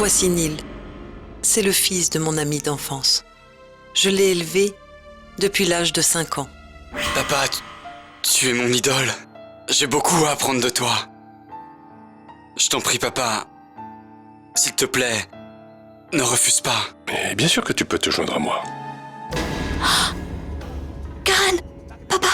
Voici Neil. C'est le fils de mon ami d'enfance. Je l'ai élevé depuis l'âge de 5 ans. Papa, tu es mon idole. J'ai beaucoup à apprendre de toi. Je t'en prie, papa. S'il te plaît, ne refuse pas. Mais bien sûr que tu peux te joindre à moi. Karen! Papa!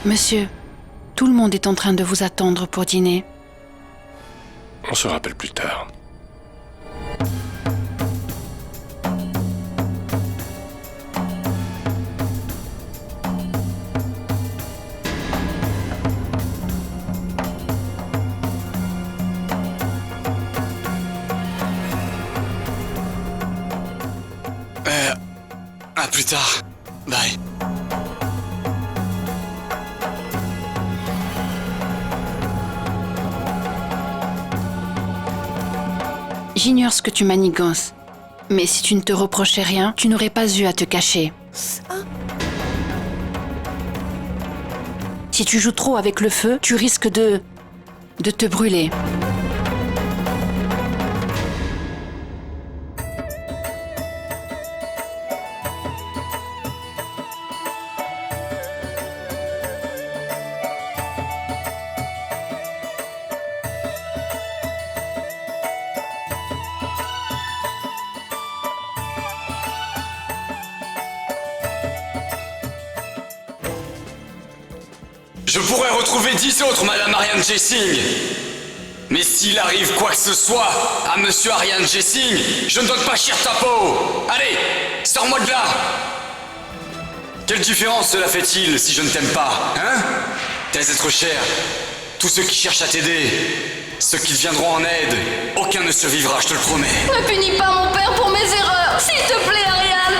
Monsieur, tout le monde est en train de vous attendre pour dîner. On se rappelle plus tard. À plus tard. Bye. J'ignore ce que tu manigances, mais si tu ne te reprochais rien, tu n'aurais pas eu à te cacher. Si tu joues trop avec le feu, tu risques de te brûler. Je pourrais retrouver 10 autres Madame Ariane Jessing. Mais s'il arrive quoi que ce soit à Monsieur Ariane Jessing, je ne donne pas cher ta peau. Allez, sors-moi de là. Quelle différence cela fait-il si je ne t'aime pas, hein? Tes êtres chers, tous ceux qui cherchent à t'aider, ceux qui te viendront en aide, aucun ne survivra, je te le promets. Ne punis pas mon père pour mes erreurs, s'il te plaît, Ariane!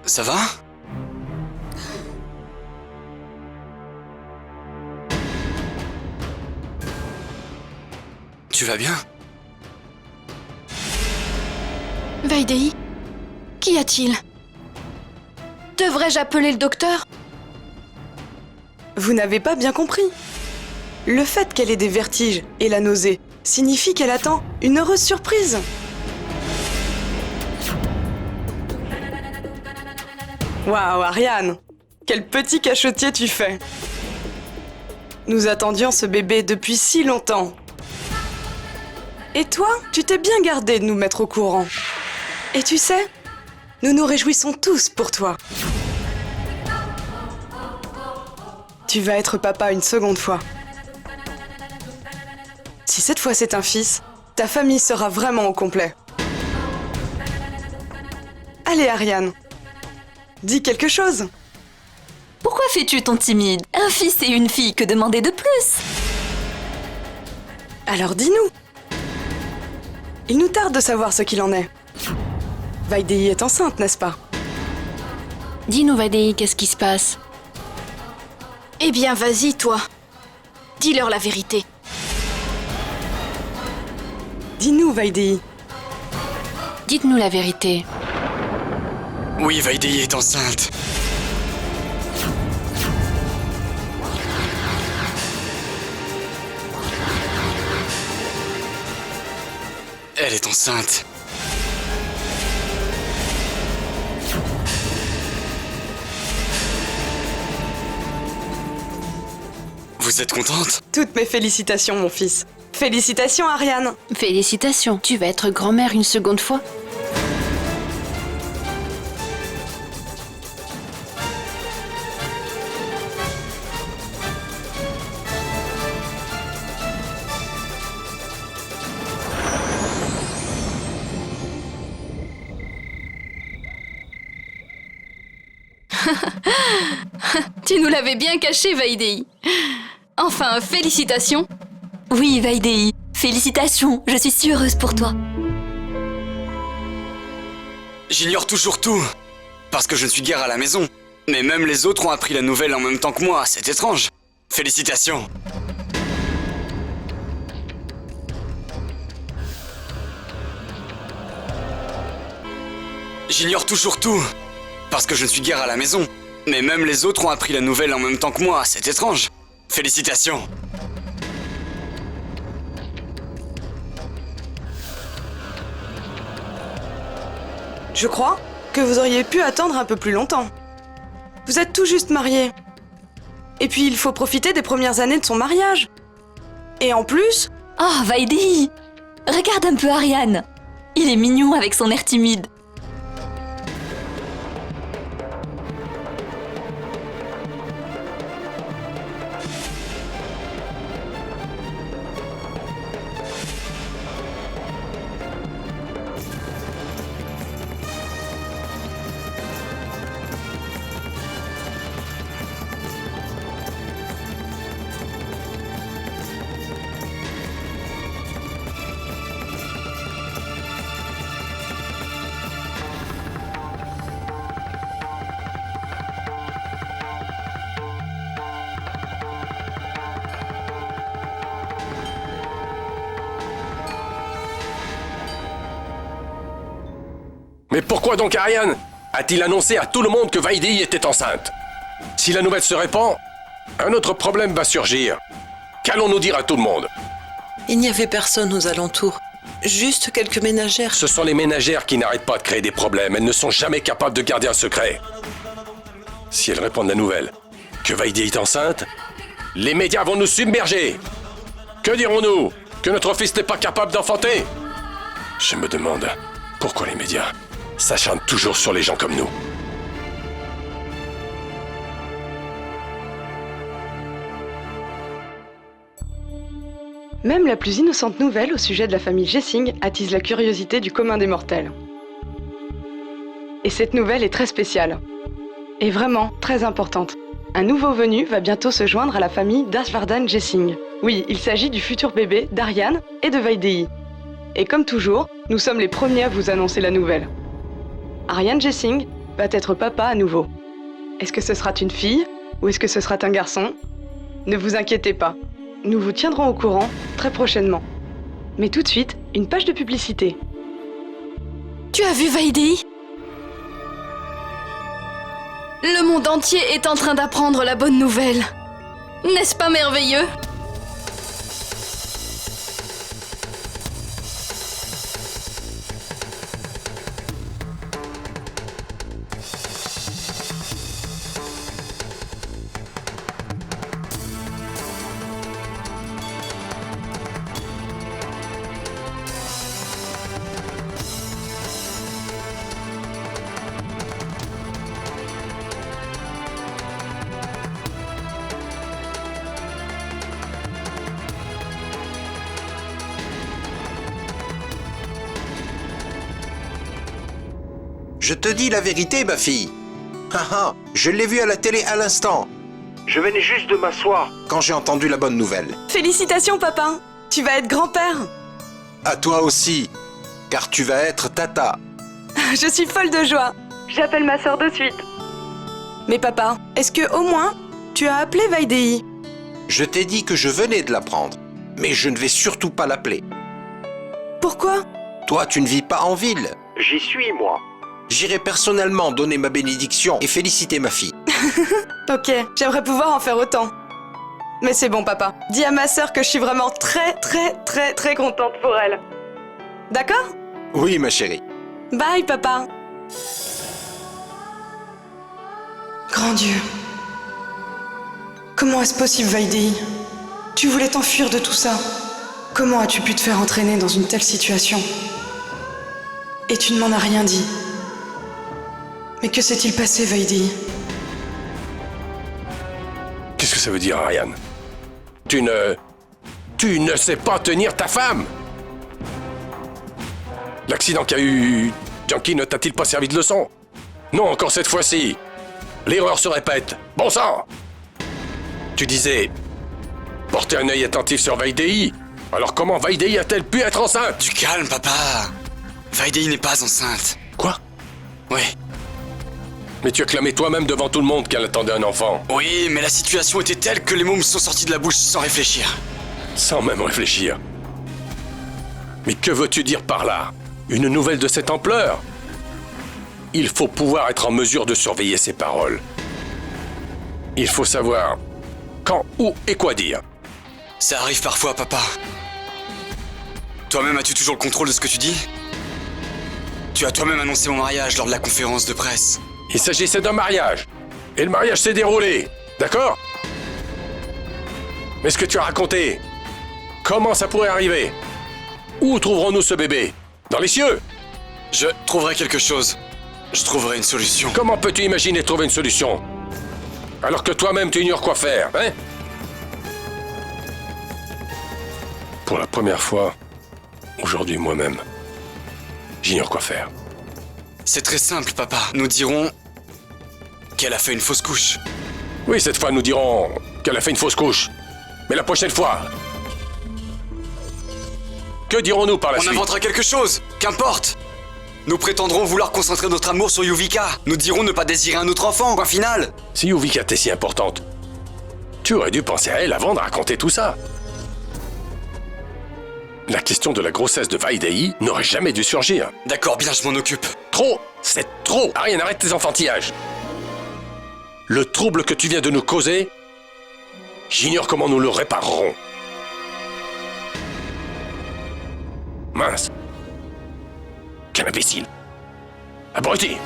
Ça va? Tu vas bien? Vaidéhi, qu'y a-t-il? Devrais-je appeler le docteur? Vous n'avez pas bien compris. Le fait qu'elle ait des vertiges et la nausée signifie qu'elle attend une heureuse surprise. Waouh, Ariane! Quel petit cachotier tu fais! Nous attendions ce bébé depuis si longtemps. Et toi, tu t'es bien gardé de nous mettre au courant. Et tu sais, nous nous réjouissons tous pour toi. Tu vas être papa une seconde fois. Si cette fois c'est un fils, ta famille sera vraiment au complet. Allez, Ariane. Dis quelque chose. Pourquoi fais-tu ton timide? Un fils et une fille, que demander de plus? Alors dis-nous. Il nous tarde de savoir ce qu'il en est. Vaidéhi est enceinte, n'est-ce pas? Dis-nous, Vaidéhi, qu'est-ce qui se passe? Eh bien, vas-y, toi. Dis-leur la vérité. Dis-nous, Vaidéhi. Dites-nous la vérité. Oui, Vaidéhi est enceinte. Elle est enceinte. Vous êtes contente? Toutes mes félicitations, mon fils. Félicitations, Ariane. Félicitations, tu vas être grand-mère une seconde fois. Tu nous l'avais bien caché, Vaidéhi. Enfin, félicitations. Oui, Vaidéhi, félicitations, je suis si heureuse pour toi. J'ignore toujours tout. Parce que je ne suis guère à la maison. Mais même les autres ont appris la nouvelle en même temps que moi, c'est étrange. Félicitations. J'ignore toujours tout. Parce que je ne suis guère à la maison. Mais même les autres ont appris la nouvelle en même temps que moi, c'est étrange. Félicitations. Je crois que vous auriez pu attendre un peu plus longtemps. Vous êtes tout juste mariés. Et puis il faut profiter des premières années de son mariage. Et en plus... Oh, Vaidéhi, regarde un peu Ariane. Il est mignon avec son air timide. Mais pourquoi donc Ariane a-t-il annoncé à tout le monde que Vaidéhi était enceinte? Si la nouvelle se répand, un autre problème va surgir. Qu'allons-nous dire à tout le monde? Il n'y avait personne aux alentours. Juste quelques ménagères. Ce sont les ménagères qui n'arrêtent pas de créer des problèmes. Elles ne sont jamais capables de garder un secret. Si elles répandent la nouvelle que Vaidéhi est enceinte, les médias vont nous submerger. Que dirons-nous? Que notre fils n'est pas capable d'enfanter? Je me demande pourquoi les médias s'acharnent toujours sur les gens comme nous. Même la plus innocente nouvelle au sujet de la famille Jessing attise la curiosité du commun des mortels. Et cette nouvelle est très spéciale. Et vraiment très importante. Un nouveau venu va bientôt se joindre à la famille d'Ashvardhan Jessing. Oui, il s'agit du futur bébé d'Ariane et de Vaidéhi. Et comme toujours, nous sommes les premiers à vous annoncer la nouvelle. Ariane Jessing va être papa à nouveau. Est-ce que ce sera une fille ou est-ce que ce sera un garçon? Ne vous inquiétez pas, nous vous tiendrons au courant très prochainement. Mais tout de suite, une page de publicité. Tu as vu Vaidéhi? Le monde entier est en train d'apprendre la bonne nouvelle. N'est-ce pas merveilleux? Je te dis la vérité, ma fille. Ah, je l'ai vu à la télé à l'instant. Je venais juste de m'asseoir quand j'ai entendu la bonne nouvelle. Félicitations, papa. Tu vas être grand-père. À toi aussi, car tu vas être tata. Je suis folle de joie. J'appelle ma sœur de suite. Mais papa, est-ce que au moins tu as appelé Vaidéhi? Je t'ai dit que je venais de l'apprendre, mais je ne vais surtout pas l'appeler. Pourquoi? Toi, tu ne vis pas en ville. J'y suis, moi. J'irai personnellement donner ma bénédiction et féliciter ma fille. Ok, j'aimerais pouvoir en faire autant. Mais c'est bon, papa. Dis à ma sœur que je suis vraiment très contente pour elle. D'accord? Oui, ma chérie. Bye, papa. Grand Dieu. Comment est-ce possible, Vaidéhi? Tu voulais t'enfuir de tout ça. Comment as-tu pu te faire entraîner dans une telle situation? Et tu ne m'en as rien dit. Mais que s'est-il passé, Vaidéhi? Qu'est-ce que ça veut dire, Ariane? Tu ne sais pas tenir ta femme! L'accident qu'a eu Junkie ne t'a-t-il pas servi de leçon? Non, encore cette fois-ci! L'erreur se répète! Bon sang! Tu disais... porter un œil attentif sur Vaidéhi. Alors comment Vaidéhi a-t-elle pu être enceinte? Du calme, papa. Vaidéhi n'est pas enceinte. Quoi? Oui. Mais tu as clamé toi-même devant tout le monde qu'elle attendait un enfant. Oui, mais la situation était telle que les mots me sont sortis de la bouche sans réfléchir. Sans même réfléchir. Mais que veux-tu dire par là? Une nouvelle de cette ampleur? Il faut pouvoir être en mesure de surveiller ses paroles. Il faut savoir quand, où et quoi dire. Ça arrive parfois, papa. Toi-même, as-tu toujours le contrôle de ce que tu dis? Tu as toi-même annoncé mon mariage lors de la conférence de presse. Il s'agissait d'un mariage. Et le mariage s'est déroulé. D'accord? Mais ce que tu as raconté, comment ça pourrait arriver? Où trouverons-nous ce bébé? Dans les cieux? Je trouverai quelque chose. Je trouverai une solution. Comment peux-tu imaginer trouver une solution? Alors que toi-même tu ignores quoi faire, hein? Pour la première fois, aujourd'hui moi-même, j'ignore quoi faire. C'est très simple, papa. Nous dirons qu'elle a fait une fausse couche. Oui, cette fois nous dirons qu'elle a fait une fausse couche. Mais la prochaine fois, que dirons-nous par la suite? On inventera quelque chose, qu'importe. Nous prétendrons vouloir concentrer notre amour sur Yuvika. Nous dirons ne pas désirer un autre enfant, point final. Si Yuvika était si importante, tu aurais dû penser à elle avant de raconter tout ça. La question de la grossesse de Vaidéhi n'aurait jamais dû surgir. D'accord, bien, je m'en occupe. Trop, c'est trop. Ariane, arrête tes enfantillages. Le trouble que tu viens de nous causer, j'ignore comment nous le réparerons. Mince. Quel imbécile. Abruti.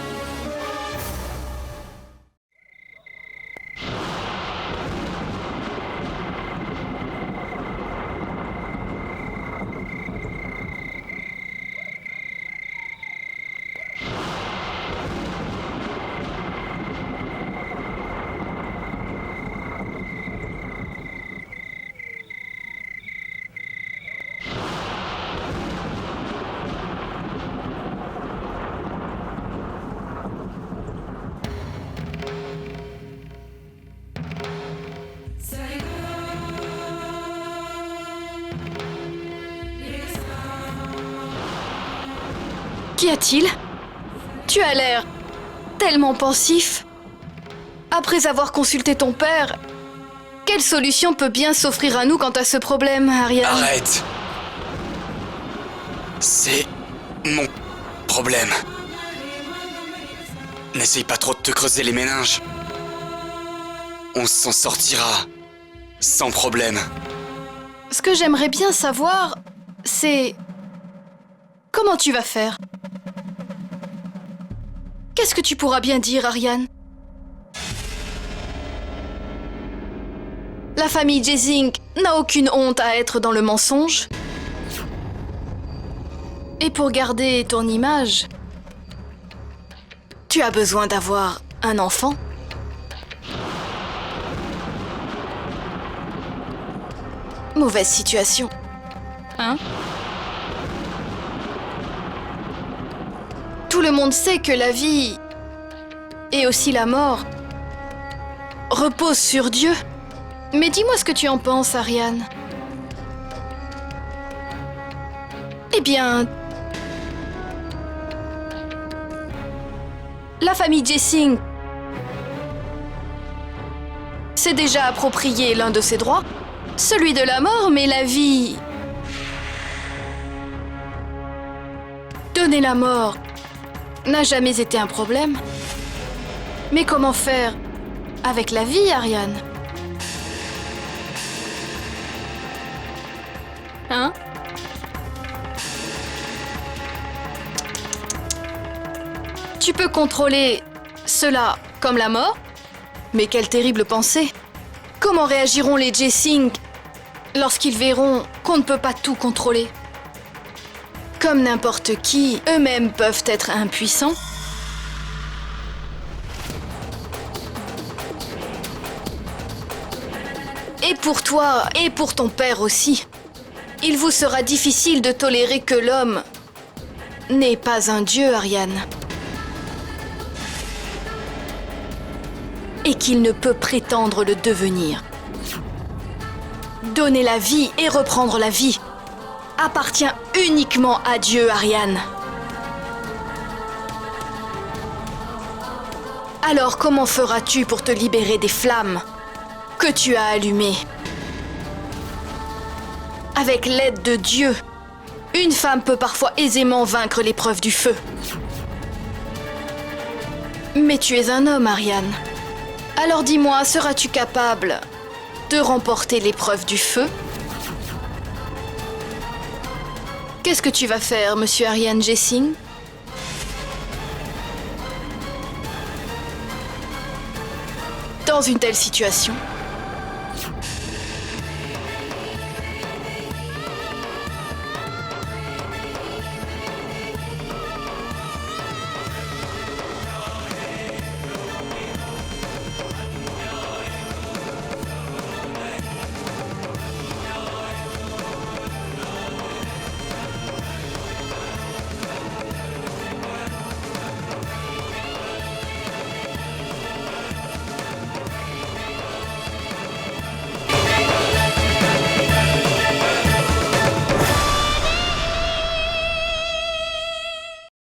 Qu'y a-t-il? Tu as l'air tellement pensif. Après avoir consulté ton père, quelle solution peut bien s'offrir à nous quant à ce problème, Ariane? Arrête. C'est mon problème. N'essaye pas trop de te creuser les méninges. On s'en sortira sans problème. Ce que j'aimerais bien savoir, c'est... comment tu vas faire? Qu'est-ce que tu pourras bien dire, Ariane? La famille Jessing n'a aucune honte à être dans le mensonge. Et pour garder ton image, tu as besoin d'avoir un enfant. Mauvaise situation. Hein? Tout le monde sait que la vie et aussi la mort, reposent sur Dieu. Mais dis-moi ce que tu en penses, Ariane. Eh bien, la famille Jessing s'est déjà approprié l'un de ses droits, celui de la mort, mais la vie... Donner la mort n'a jamais été un problème. Mais comment faire avec la vie, Ariane? Hein? Tu peux contrôler cela comme la mort? Mais quelle terrible pensée! Comment réagiront les Jessing lorsqu'ils verront qu'on ne peut pas tout contrôler? Comme n'importe qui, eux-mêmes peuvent être impuissants. Et pour toi, et pour ton père aussi, il vous sera difficile de tolérer que l'homme n'est pas un dieu, Ariane. Et qu'il ne peut prétendre le devenir. Donner la vie et reprendre la vie appartient uniquement à Dieu, Ariane. Alors comment feras-tu pour te libérer des flammes que tu as allumées? Avec l'aide de Dieu, une femme peut parfois aisément vaincre l'épreuve du feu. Mais tu es un homme, Ariane. Alors dis-moi, seras-tu capable de remporter l'épreuve du feu? Qu'est-ce que tu vas faire, monsieur Ariane Jessing? Dans une telle situation,